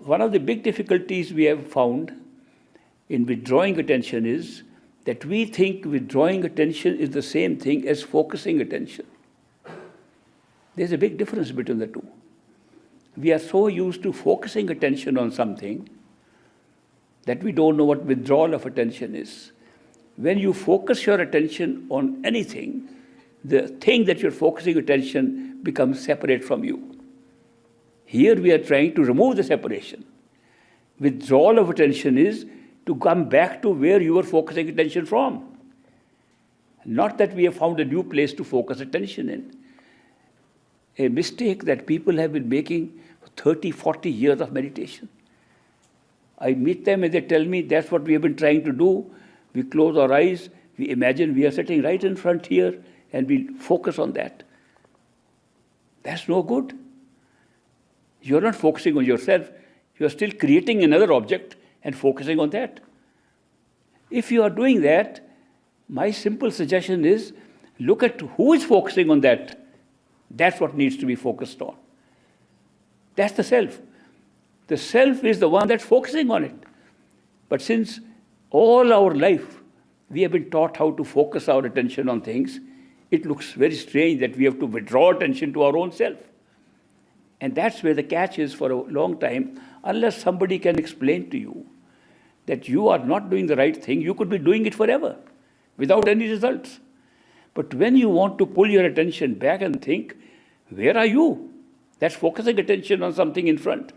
one of the big difficulties we have found in withdrawing attention is that we think withdrawing attention is the same thing as focusing attention. There's a big difference between the two. We are so used to focusing attention on something that we don't know what withdrawal of attention is. When you focus your attention on anything, the thing that you're focusing attention becomes separate from you. Here we are trying to remove the separation. Withdrawal of attention is to come back to where you were focusing attention from. Not that we have found a new place to focus attention in. A mistake that people have been making for 30, 40 years of meditation. I meet them and they tell me that's what we have been trying to do. We close our eyes, we imagine we are sitting right in front here and we focus on that. That's no good. You're not focusing on yourself. You're still creating another object and focusing on that. If you are doing that, my simple suggestion is look at who is focusing on that. That's what needs to be focused on. That's the self. The self is the one that's focusing on it. But since all our life we have been taught how to focus our attention on things, it looks very strange that we have to withdraw attention to our own self. And that's where the catch is for a long time. Unless somebody can explain to you that you are not doing the right thing, you could be doing it forever without any results. But when you want to pull your attention back and think, where are you? That's focusing attention on something in front.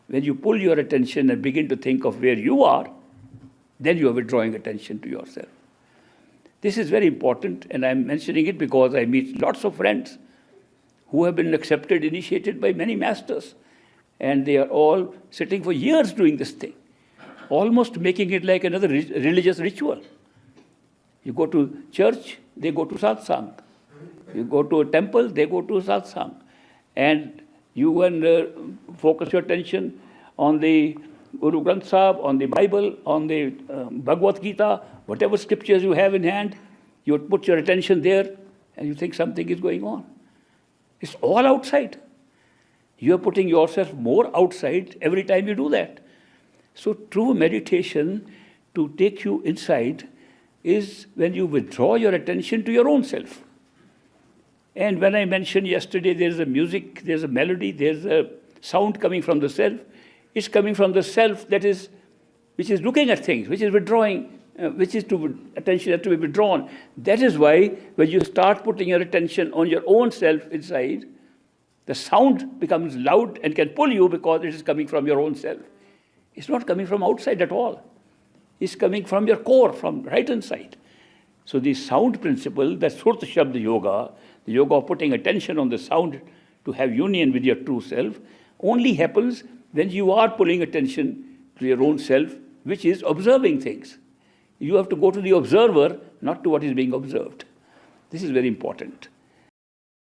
When you pull your attention and begin to think of where you are, then you are withdrawing attention to yourself. This is very important, and I'm mentioning it because I meet lots of friends who have been accepted, initiated by many masters, and they are all sitting for years doing this thing, almost making it like another religious ritual. You go to church, they go to satsang. You go to a temple, they go to satsang. And you can focus your attention on the Guru Granth Sahib, on the Bible, on the Bhagavad Gita, whatever scriptures you have in hand, you put your attention there and you think something is going on. It's all outside. You are putting yourself more outside every time you do that. So true meditation to take you inside is when you withdraw your attention to your own self. And when I mentioned yesterday there's a music, there's a melody, there's a sound coming from the self, it's coming from the self which is looking at things, which is withdrawing, attention has to be withdrawn. That is why when you start putting your attention on your own self inside, the sound becomes loud and can pull you because it is coming from your own self. It's not coming from outside at all. It's coming from your core, from right inside. So the sound principle, the Surta Shabda Yoga, the yoga of putting attention on the sound to have union with your true self, only happens when you are pulling attention to your own self, which is observing things. You have to go to the observer, not to what is being observed. This is very important.